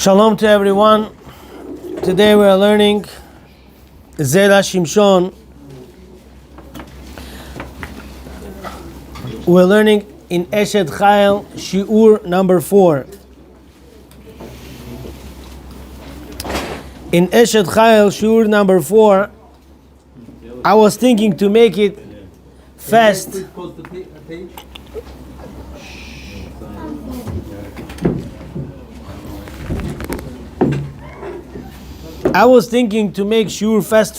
Shalom to everyone. Today we are learning Zera Shimshon. We're learning in Eshet Chayil, Shiur number 4. In Eshet Chayil, Shiur number 4, I was thinking to make it fast. I was thinking to make sure fast,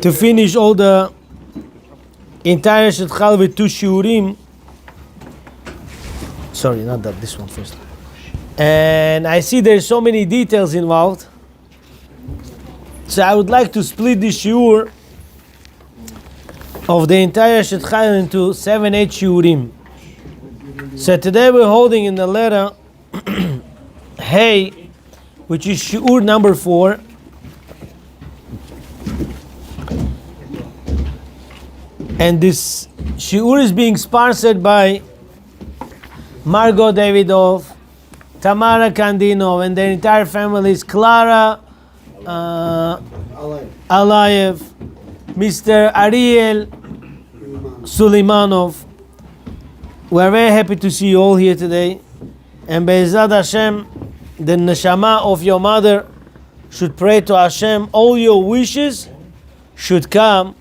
to finish all the entire Eshet Chayil with 2 shiurim. Sorry, not that, this one first. And I see there's so many details involved. So I would like to split the shiur of the entire Eshet Chayil into 7-8 shiurim. So today we're holding in the letter Hey, which is shiur number 4. And this shiur is being sponsored by Margot Davidov, Tamara Kandinov, and their entire families, Clara Alayev, Mr. Ariel Suleimanov. We are very happy to see you all here today. And Be'ezrat Hashem, the neshama of your mother should pray to Hashem. All your wishes should come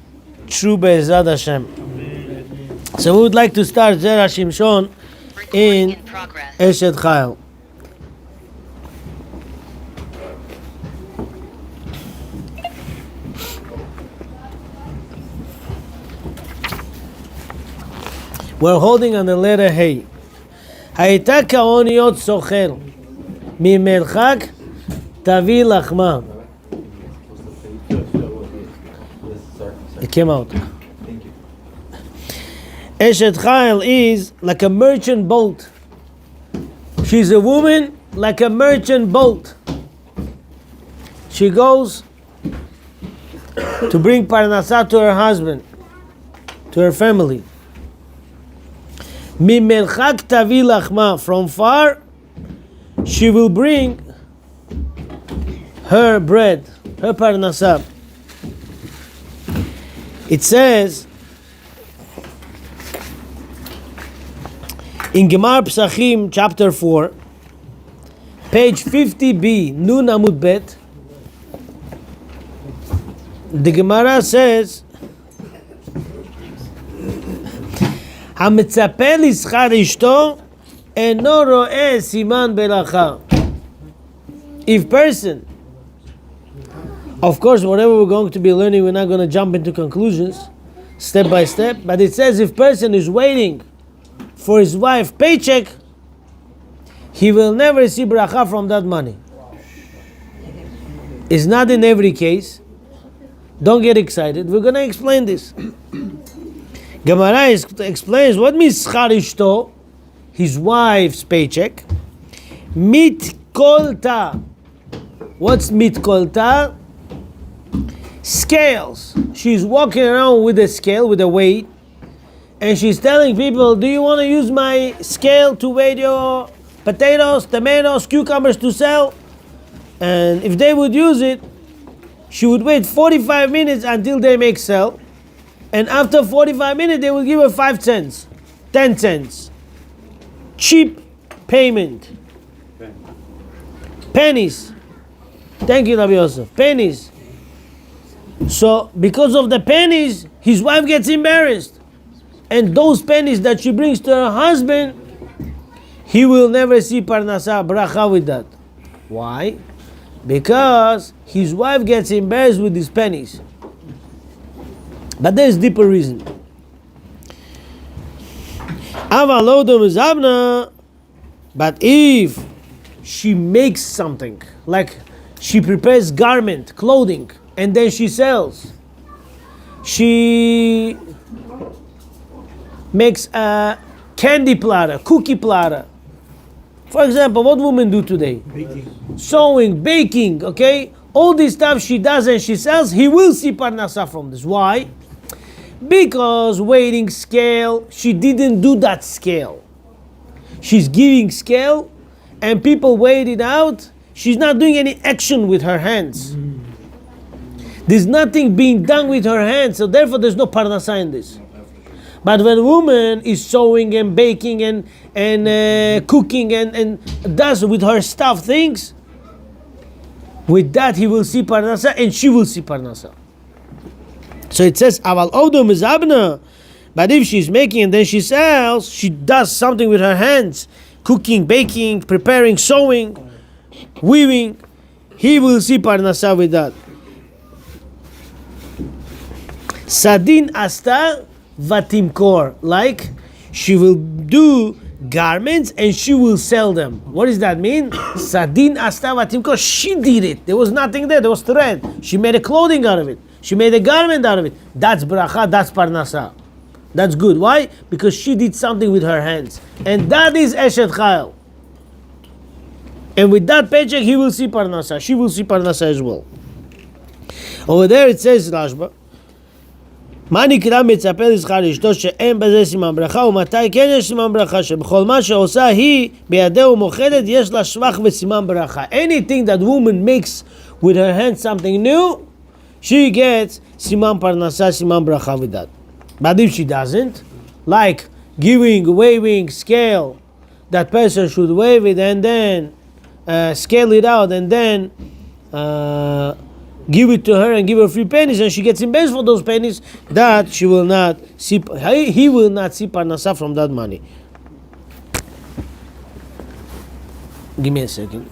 true Be'ezrat Hashem. So we would like to start Zera Shimshon in Eshet Chayil. We're holding on the letter Hey. Hayta ka'oniyot sochel. ממרחק תביא לחמה. It came out. Eshet Chayil is like a merchant boat. She's a woman like a merchant boat. She goes to bring parnasah to her husband, to her family. ממרחק תביא לחמה. From far she will bring her bread, her parnasah. It says in Gemara Psachim, chapter 4, page 50b, Nun Amud Bet, the Gemara says, המצפה לשכר אשתו אינו רואה סימן ברכה. If person, of course, whatever we're going to be learning, we're not going to jump into conclusions step by step, but it says if person is waiting for his wife paycheck, he will never see bracha from that money. It's not in every case. Don't get excited. We're going to explain this. Gemara explains what means schar ishto, his wife's paycheck. Mitkolta. What's mitkolta? Scales. She's walking around with a scale, with a weight, and she's telling people, do you want to use my scale to weigh your potatoes, tomatoes, cucumbers to sell? And if they would use it, she would wait 45 minutes until they make sell. And after 45 minutes, they will give her 5 cents, 10 cents. Cheap payment. Pennies. Thank you, Rabbi Yosef. Pennies. So, because of the pennies, his wife gets embarrassed. And those pennies that she brings to her husband, he will never see parnasah, bracha with that. Why? Because his wife gets embarrassed with these pennies. But there's deeper reason. But if she makes something, like she prepares garment, clothing, and then she sells, she makes a candy platter, cookie platter. For example, what women do today? Baking. Sewing, baking, okay? All this stuff she does and she sells, he will see parnasah from this. Why? Because weighing scale, she didn't do that scale. She's giving scale and people wait it out, she's not doing any action with her hands. There's nothing being done with her hands, so therefore there's no parnasa in this. But when a woman is sewing and baking and cooking and does with her stuff things, with that he will see parnasa and she will see parnasa. So it says, Aval Odo Mizabna. But if she's making and then she sells, she does something with her hands, cooking, baking, preparing, sewing, weaving, he will see parnasa with that. Sadin asta vatimkor, like she will do garments and she will sell them. What does that mean? Sadin asta vatimkor, she did it. There was nothing there, there was thread. She made a clothing out of it. She made a garment out of it. That's bracha, that's parnasa. That's good. Why? Because she did something with her hands. And that is Eshet Chayil. And with that paycheck, he will see parnasa. She will see parnasa as well. Over there it says, Rashba, מה נקרא מצפה לזכר אשתו שאין בזה סימן ברכה ומתי כן יש סימן ברכה שבכל מה שעושה היא בידיה ומאוחדת יש לה שבח וסימן ברכה. Anything that woman makes with her hands something new, she gets siman parnasa, siman bracha with that. But if she doesn't, like giving, waving, scale, that person should wave it and then scale it out and then give it to her and give her 3 pennies and she gets embarrassed for those pennies, that she will not see, he will not see parnasa from that money. Give me a second.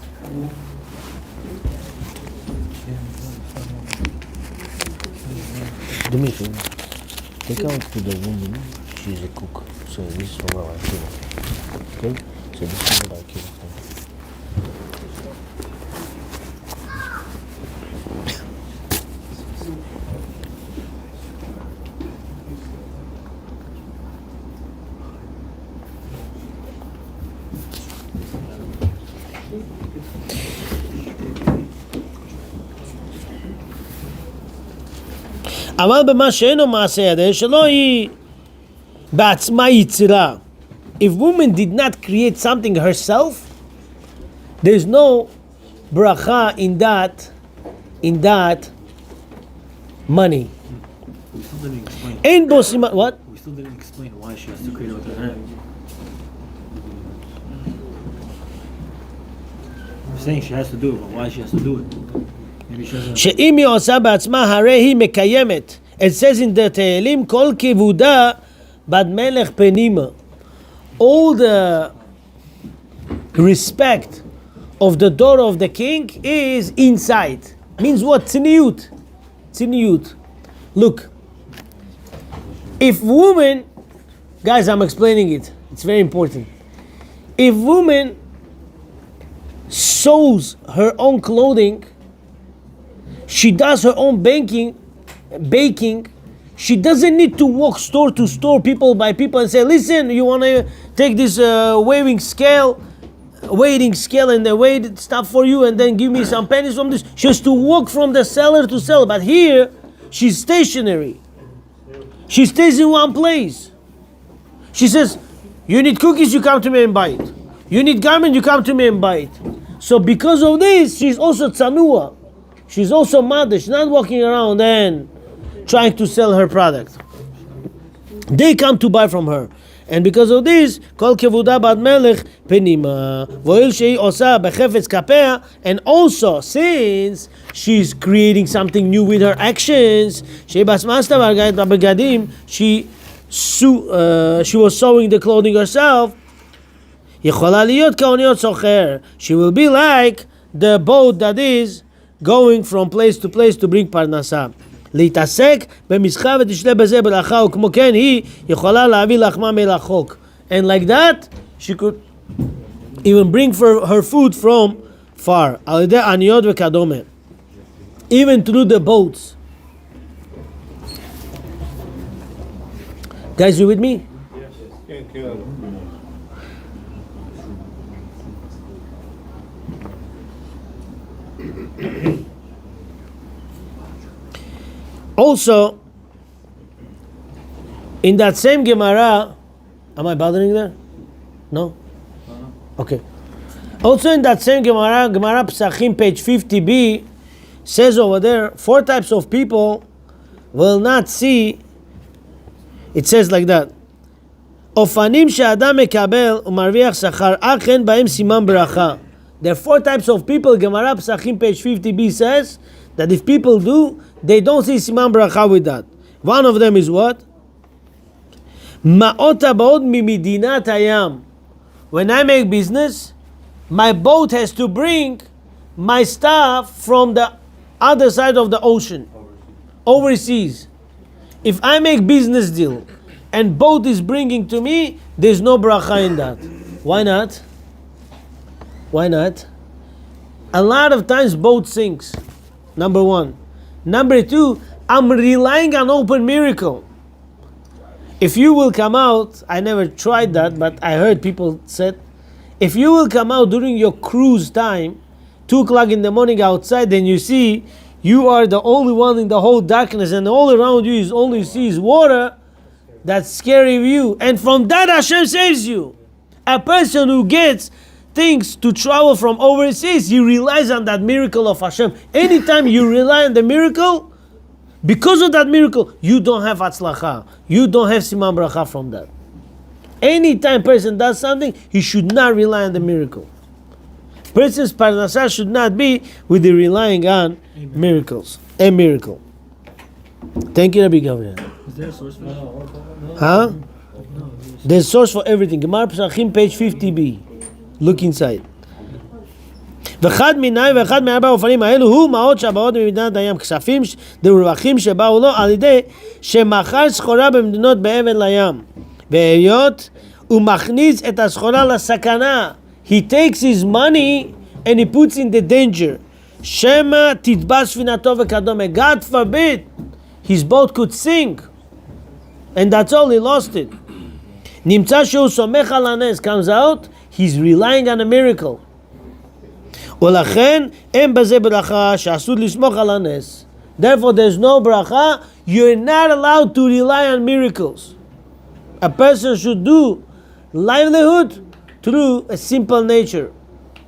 Do me a favor. Take out to the woman, she's a cook. So this is for our Akilov. Okay? So this is what Akilov. אבל במה שאינו מעשה ידיה שלא היא בעצמה יצירה. If woman did not create something herself, there's no bracha in that money. We still didn't explain. אין בו סימן, what? We still didn't explain why she has to create it with her hand. We're saying she has to do it, but why she has to do it? Maybe she doesn't. שאם היא עושה בעצמה הרי היא מקיימת. It says in the תהילים כל כבודה בת מלך פנימה. All the respect of the daughter of the king is inside. Means what? Tzniut. Tzniut. Look, if woman, guys, I'm explaining it. It's very important. If woman sews her own clothing, she does her own baking, she doesn't need to walk store to store, people by people, and say, listen, you want to take this weighing scale and the weight stuff for you and then give me some pennies from this. She has to walk from the seller to seller. But here, she's stationary. She stays in one place. She says, you need cookies, you come to me and buy it. You need garment, you come to me and buy it. So because of this, she's also tzanua. She's also mother. She's not walking around and trying to sell her product. They come to buy from her. And because of this, kol kevuda bad melech penima. Voil shei osa bechefetz kapea. And also, since she's creating something new with her actions, shei basmasta vargayet begadim, she was sewing the clothing herself. Yechola liyot kaoniot socher. She will be like the boat that is going from place to place to bring parnasa. להתעסק במסחר ותשתה בזה ברכה, וכמו כן היא יכולה להביא לחמה מרחוק. And like that, she could even bring for her food from far. על ידי עניות וכדומה. Even through the boats. Guys, you with me? Yes. Also, in that same Gemara, am I bothering there? No? Okay. Also in that same Gemara Pesachim, page 50b, says over there, 4 types of people will not see. It says like that. Ofanim she'adam mekabel u'marviach sachar achen ba'em siman bracha. There are 4 types of people. Gemara Pesachim, page 50b says that if people do, they don't see siman bracha with that. One of them is what? Ma'ot habaot mimidinat hayam. When I make business, my boat has to bring my stuff from the other side of the ocean, overseas. If I make business deal and boat is bringing to me, there's no bracha in that. Why not? Why not? A lot of times boat sinks. Number 1. Number 2, I'm relying on open miracle. If you will come out, I never tried that, but I heard people said, if you will come out during your cruise time, 2 o'clock in the morning outside, then you see you are the only one in the whole darkness and all around you is only you see is water, that's scary view. And from that Hashem saves you. A person who gets things to travel from overseas, he relies on that miracle of Hashem. Anytime you rely on the miracle, because of that miracle, you don't have atzlacha. You don't have siman bracha from that. Anytime person does something, he should not rely on the miracle. Person's parnasah should not be with the relying on miracles. A miracle. Thank you, Rabbi Gaon. Is there a source for that? Huh? There's source for everything. Gemara Pesachim, page 50b. Look inside. ואחד מיני ואחד מארבע האופנים האלו הוא מעות שהבאות במדינת הים, כספים ורווחים שבאו לו על ידי שמכר סחורה במדינות בעבר לים, והיות הוא מכניס את הסחורה לסכנה. He takes his money and he puts in the danger. שמא תטבע ספינתו וכדומה. God forbid his boat could sink, and that's all, he lost it. נמצא שהוא סומך על הנס. Comes out, he's relying on a miracle. ולכן אין בזה ברכה שאסור לסמוך על הנס. Therefore there's no bracha. You're not allowed to rely on miracles. A person should do livelihood through a simple nature.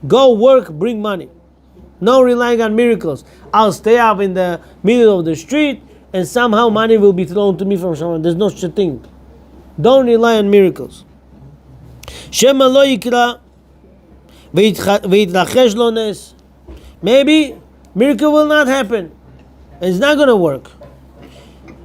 Go work, bring money. No relying on miracles. I'll stay up in the middle of the street and somehow money will be thrown to me from someone. There's no such a thing. Don't rely on miracles. שמא לא יקרא ויתרחש לו נס. Maybe miracle will not happen. It's not going to work.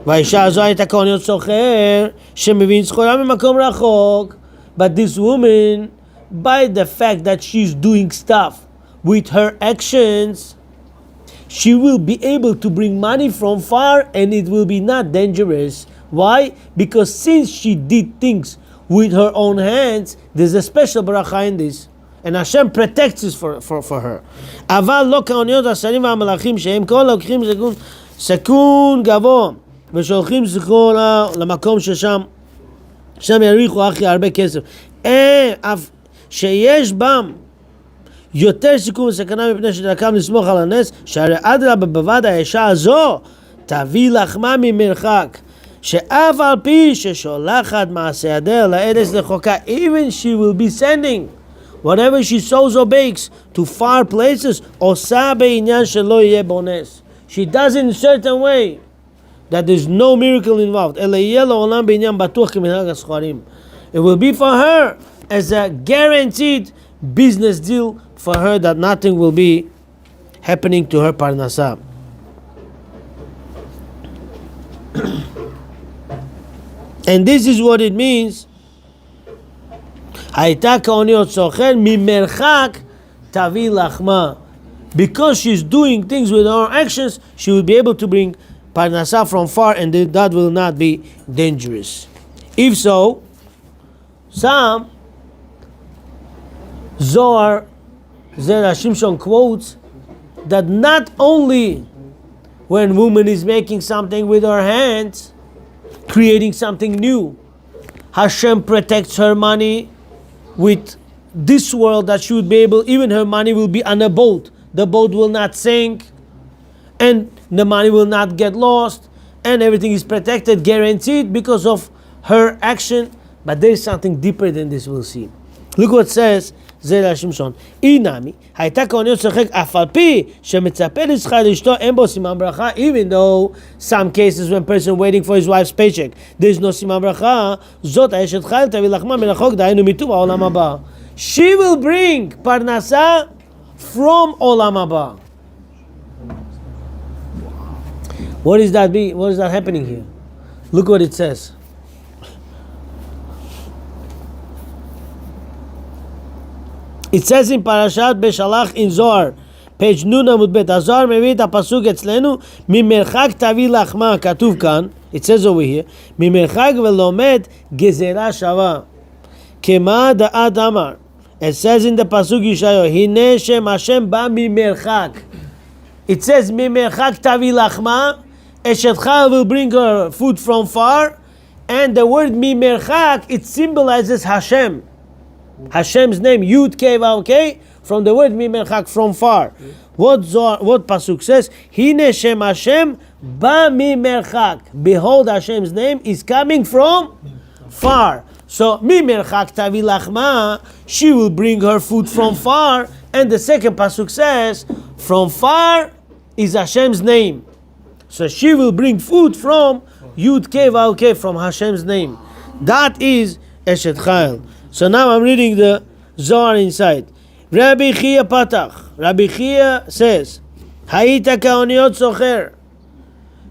והאישה הזו הייתה כהוניות סוחר שמבין סחורה ממקום רחוק. But this woman, by the fact that she's doing stuff with her actions, she will be able to bring money from far and it will be not dangerous. Why? Because since she did things with her own hands, there's a special bracha in this. And Hashem protects this for her. אבל לא כהוניות השרים והמלאכים שהם כל לוקחים סיכון גבוה ושולחים סחורה למקום ששם ירוויחו הכי הרבה כסף. אף שיש בם יותר סיכון וסכנה מפני שדרכם לסמוך על הנס, שהרי אדרבה בוודאי האישה הזו תביא לחמה ממרחק, שאף על פי ששולחת מעשה ידיה לארץ רחוקה, even she will be sending whatever she sows or bakes to far places, עושה בעניין שלא יהיה בו נס. She does it in a certain way that there's no miracle involved. אלא יהיה לעולם בעניין בטוח כמנהג הסוחרים. It will be for her as a guaranteed business deal for her that nothing will be happening to her parnasah. And this is what it means. הייתה כהוניות סוחר ממרחק תביא לחמה. Because she's doing things with her actions, she will be able to bring parnasah from far, and that will not be dangerous. If so, some Zohar, Zera Shimshon quotes that not only when woman is making something with her hands, creating something new, Hashem protects her money with this world, that she would be able, even her money will be on a boat. The boat will not sink, and the money will not get lost, and everything is protected, guaranteed because of her action. But there is something deeper than this, we'll see. Look what says זרע שמשון. אינמי, הייתה כהניות צוחק אף על פי שמצפה לשכר לאשתו אין בו סימן ברכה, even though some cases when person waiting for his wife's paycheck, there's no סימן ברכה, זאת האשת חייל תביא לחמה מרחוק, דהיינו מטוב העולם הבא. She will bring פרנסה from עולם הבא. What is that happening here? Look what it says. It says in Parashat Beshalach in Zohar, page Nun Amud Bet. הזוהר מביא את הפסוק אצלנו, ממרחק תביא לחמה, כתוב כאן, it says over here, ממרחק ולומד גזרה שווה. כמה דעת אמר. It says in the pasuk ישעיהו, הנה שם השם בא ממרחק. It says ממרחק תביא לחמה, אשת חייל will bring her food from far, and the word ממרחק, it symbolizes Hashem. Hashem's name, Yud Kei Vav Kei, from the word Mimerchak, from far. What pasuk says? Hine Shem Hashem ba Mimerchak. Behold, Hashem's name is coming from far. So Mimerchak tavi lachma, she will bring her food from far. And the second pasuk says, from far is Hashem's name. So she will bring food from Yud Kei Vav Kei, from Hashem's name. That is Eshet Chayil. So now I'm reading the Zohar inside. Rabbi Chaim Patach. Rabbi Chaim says, Hayita kaoniot socher.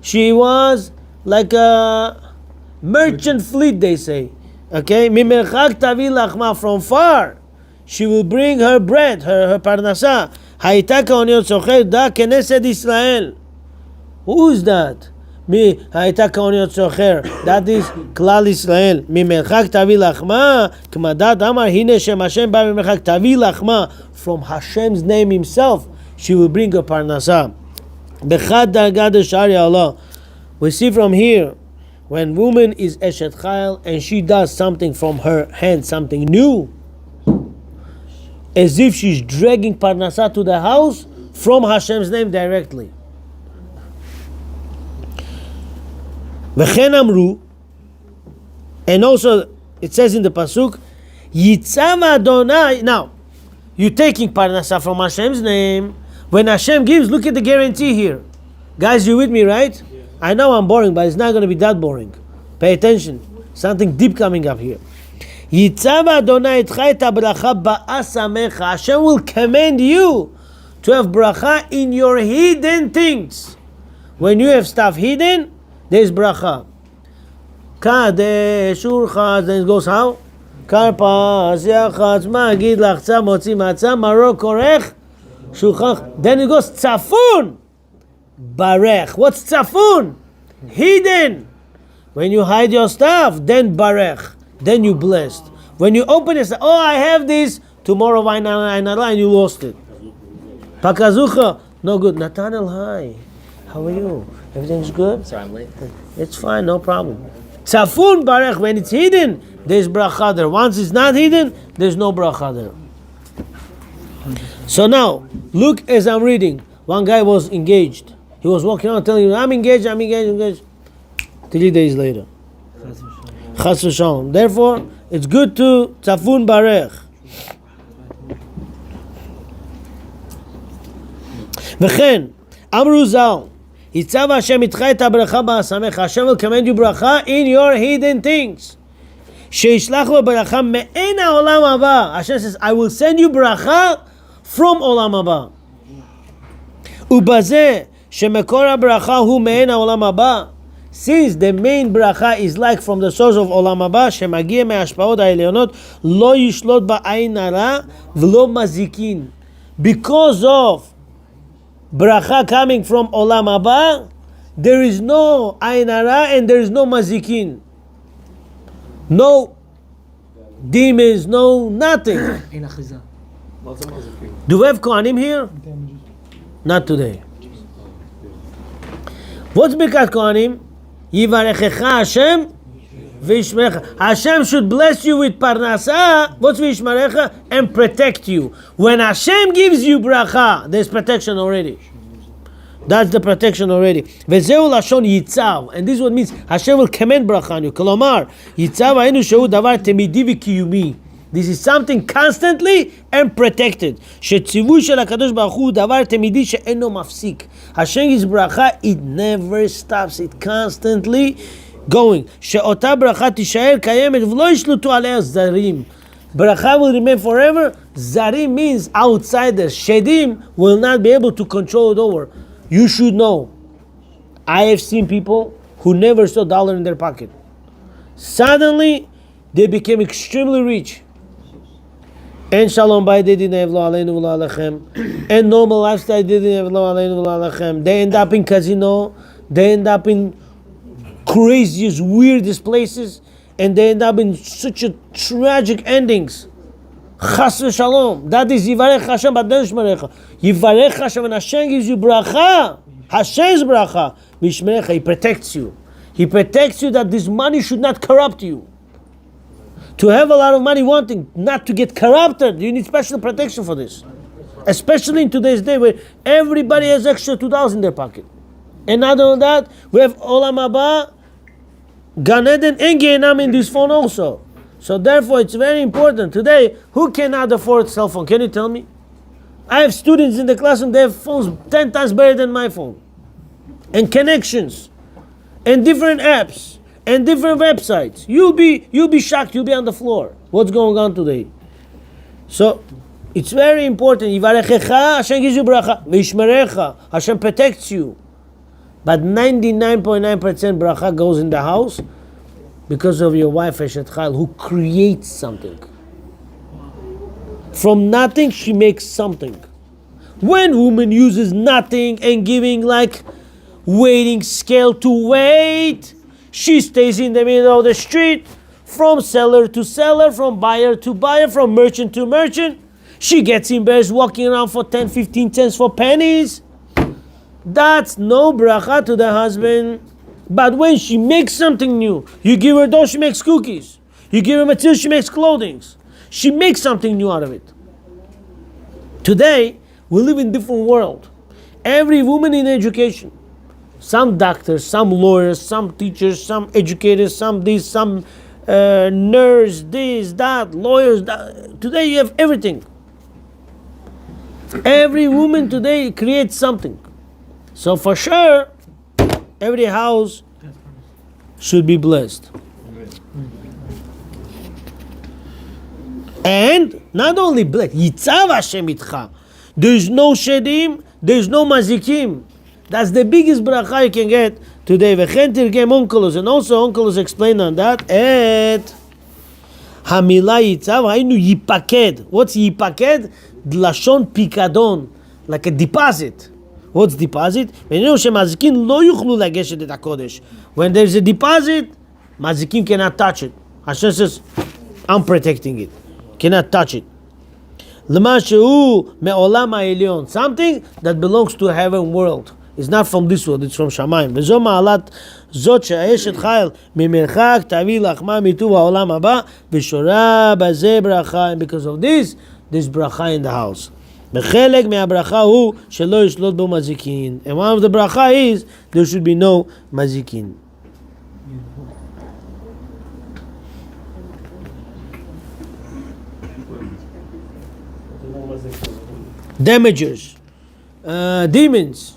She was like a merchant fleet, they say. Okay? Mimerchak tavi lachma, from far. She will bring her bread, her parnasa. Hayita kaoniot socher da Knesset Israel. Who is that? Mi hayta kaoniot socher. That is Klal Israel. Mimerchak tavi lachma. K'madat amar hine shem Hashem ba mimerchak tavi lachma. From Hashem's name Himself, she will bring a parnasa. Bechad dargad shari Allah. We see from here, when woman is eshet chayil and she does something from her hand, something new, as if she's dragging parnasa to the house from Hashem's name directly. V'chen amru, and also it says in the pasuk, Yitzam Adonai. Now, you're taking parnasa from Hashem's name. When Hashem gives, look at the guarantee here. Guys, you with me, right? Yeah. I know I'm boring, but it's not going to be that boring. Pay attention. Something deep coming up here. Yitzam Adonai etcha et bracha ba'asamecha. Hashem will command you to have bracha in your hidden things. When you have stuff hidden, there's bracha. Kadesh urchaz, then it goes how? Karpas, yachatz, magid, lachza, motzi, matzah, marok, korech, shulchach. Then it goes tzafun, barech. What's tzafun? Hidden. When you hide your stuff, then barech. Then you blessed. When you open it, oh, I have this. Tomorrow, and you lost it. Pakazucha, no good. Nathaniel, hi. How are you? Everything's good? Sorry, I'm late. It's fine, no problem. Tzafun barech, when it's hidden, there's bracha there. Once it's not hidden, there's no bracha there. So now, look as I'm reading. One guy was engaged. He was walking around telling you, I'm engaged. 3 days later. Chas v'shalom. Therefore, it's good to tzafun barech. V'chen, amru zal. Hitzav Hashem itcha et habracha ba'asamecha. Hashem will command you bracha in your hidden things. Sheishlach bracha me'en ha'olam haba. Hashem says, I will send you bracha from olam haba. Ubazeh shemekor ha'bracha hu me'en ha'olam haba. Since the main bracha is like from the source of olam haba, shemagia me'ashpaot ha'elionot, lo yishlot ba'ayin hara v'lo mazikin. Because of bracha coming from olam haba, there is no ayin hara and there is no mazikin, no demons, no nothing. Do we have kohanim here? Not today. What's birkat kohanim? Yivarechecha Hashem v'yishmerecha. Hashem should bless you with parnasa. What's v'yishmerecha? And protect you. When Hashem gives you bracha, there's protection already. That's the protection already. V'zeu lashon yitzav, and this is what means Hashem will command bracha on you. Kolomar yitzav hainu shehu davar temidi v'kiyumi. This is something constantly and protected. שציווי של הקדוש ברוך הוא דבר תמידי שאינו מפסיק. Hashem is bracha, it never stops, it constantly going. שאותה ברכה תישאר קיימת ולא ישלטו עליה זרים. Bracha will remain forever. Zarim means outsiders. Shedim will not be able to control it over. You should know. I have seen people who never saw a dollar in their pocket. Suddenly, they became extremely rich. And shalom bay dedin evlo aleinu v'lo alechem. And normal lifestyle dedin evlo aleinu v'lo alechem. They end up in casino. They end up in craziest, weirdest places. And they end up in such a tragic endings. Chas v'shalom. That is Yivarech Hashem b'adon shmerecha. Yivarech Hashem, and Hashem gives you bracha. Hashem's bracha. V'shmerecha, He protects you. He protects you that this money should not corrupt you. To have a lot of money wanting not to get corrupted, you need special protection for this. Especially in today's day where everybody has extra $2 in their pocket. And not only that, we have Olam Haba, Gan Eden and Gehinam in this phone also. So therefore it's very important. Today, who cannot afford cell phone? Can you tell me? I have students in the classroom, they have phones 10 times better than my phone. And connections. And different apps. And different websites. You'll be shocked, you'll be on the floor. What's going on today? So it's very important. Yivarechecha, Hashem gives you bracha. V'yishmerecha, Hashem protects you. But 99.9% bracha goes in the house because of your wife Eshet Chayil, who creates something. From nothing, she makes something. When woman uses nothing and giving like weighting scale to weight, she stays in the middle of the street, from seller to seller, from buyer to buyer, from merchant to merchant. She gets embarrassed walking around for 10, 15 cents for pennies. That's no bracha to the husband. But when she makes something new, you give her dough, she makes cookies. You give her material, she makes clothing. She makes something new out of it. Today, we live in a different world. Every woman in education, some doctors, some lawyers, some teachers, some educators, some this, some nurse, this, that, lawyers. That. Today you have everything. Every woman today creates something. So for sure, every house should be blessed. And not only blessed, Yitzav Hashem itcha. There's no shedim, there's no mazikim. That's the biggest bracha you can get today. V'chen tirgem onkelos, and also onkelos explain on that. Et hamila yitzav hainu yipaked. What's yipaked? Lashon pikadon, like a deposit. What's deposit? When there's a deposit, mazikim cannot touch it. Hashem says, I'm protecting it. Cannot touch it. Something that belongs to heaven world. It's not from this world, it's from Shamayim. And because of this, there's bracha in the house. And one of the bracha is, there should be no mazikin. Damagers, demons.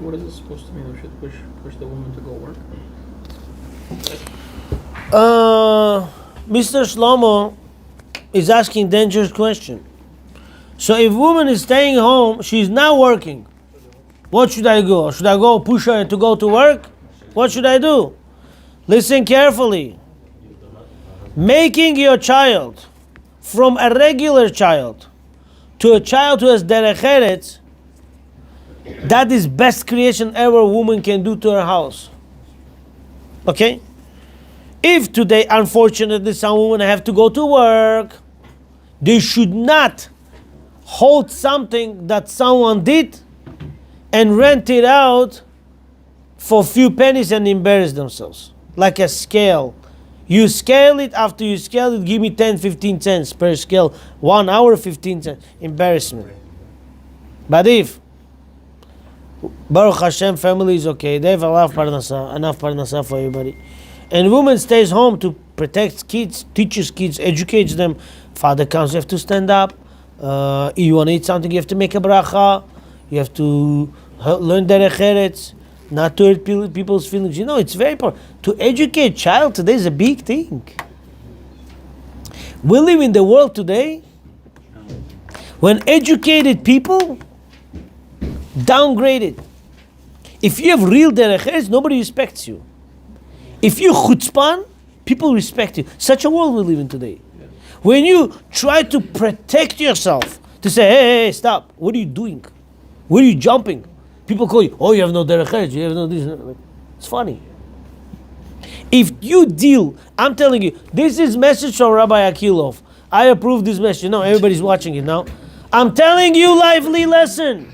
What is it supposed to mean? We should push the woman to go work? Mr. Shlomo is asking dangerous question. So if woman is staying home, she's not working. What should I do? Should I go push her to go to work? What should I do? Listen carefully. Making your child from a regular child to a child who has derech eretz, that is best creation ever a woman can do to her house. Okay? If today, unfortunately, some women have to go to work, they should not hold something that someone did and rent it out for a few pennies and embarrass themselves. Like a scale. You scale it, after you scale it, give me 10, 15 cents per scale. 1 hour, 15 cents. Embarrassment. But if Baruch Hashem, family is okay. They have enough parnasa for everybody. And woman stays home to protect kids, teaches kids, educates them. Father comes, you have to stand up. You want to eat something, you have to make a bracha. You have to learn derech eretz, not to hurt people's feelings. It's very important. To educate child today is a big thing. We live in the world today when educated people downgraded. If you have real derech eretz, nobody respects you. If you chutzpan, people respect you. Such a world we live in today. When you try to protect yourself, to say, hey, stop, what are you doing? Where are you jumping? People call you, you have no derech eretz, you have no this. It's funny. If you deal, I'm telling you, this is message from Rabbi Akilov. I approve this message. Everybody's watching it now. I'm telling you lively lesson.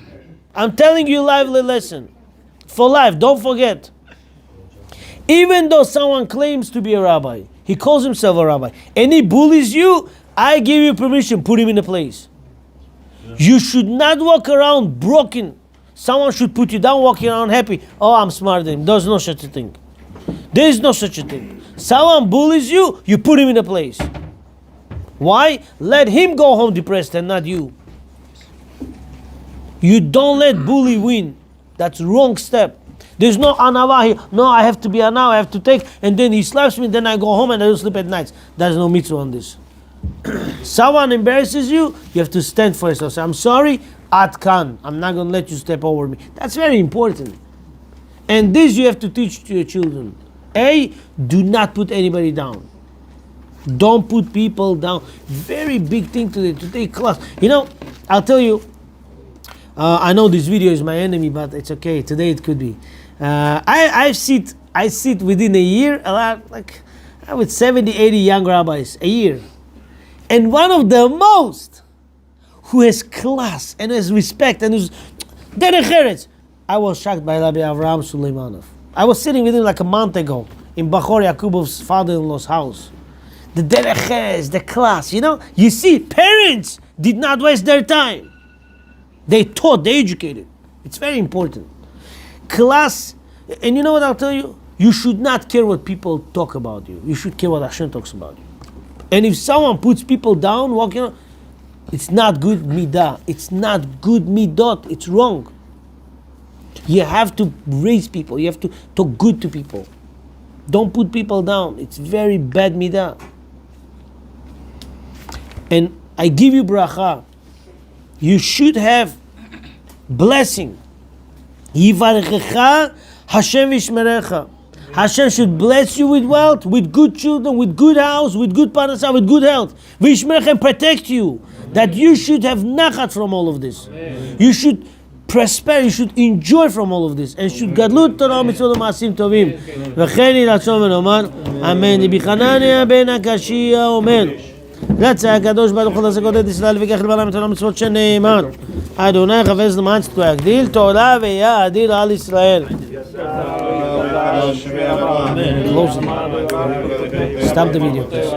For life, don't forget. Even though someone claims to be a rabbi, he calls himself a rabbi, and he bullies you, I give you permission, put him in a place. You should not walk around broken. Someone should put you down walking around happy. I'm smarter than him. There's no such a thing. There is no such a thing. Someone bullies you, you put him in a place. Why? Let him go home depressed and not you. You don't let bully win. That's wrong step. There's no anava here. No, I have to be anava, I have to take, and then he slaps me, then I go home and I don't sleep at nights. There's no mitzvah on this. Someone embarrasses you, you have to stand for yourself. Say, I'm sorry, ad kan. I'm not going to let you step over me. That's very important. And this you have to teach to your children. Do not put anybody down. Don't put people down. Very big thing to take class. I'll tell you, I know this video is my enemy, but it's okay. Today it could be. I sit within a year, a lot, with 70, 80 young rabbis, a year. And one of the most who has class and has respect and who's derech eretz. I was shocked by Rabbi Avraham Suleimanov. I was sitting with him like a month ago in Bachor Yakubov's father-in-law's house. The derech eretz, the class, You see, parents did not waste their time. They taught, they educated. It's very important. Class, and you know what I'll tell you? You should not care what people talk about you. You should care what Hashem talks about you. And if someone puts people down, walking around, it's not good midah. It's not good midot. It's wrong. You have to raise people. You have to talk good to people. Don't put people down. It's very bad midah. And I give you bracha. You should have blessing. Yivarechecha Hashem v'yishmerecha. Hashem should bless you with wealth, with good children, with good house, with good parnasa, with good health. V'yishmerecha, and protect you. That you should have nachat from all of this. You should prosper, you should enjoy from all of this. And should gadlut Torah mitzvot ma'asim tovim. V'chen yhi ratzon v'nomar. Amen. Rabbi Chananya ben Akashia omer. רצה הקדוש ברוך הוא לעשות את ישראל וכך לבעלם את המצוות שנאמר אדוני חפץ למען צדקו יגדיל תורה ויאדיר על ישראל. Stop the video, please.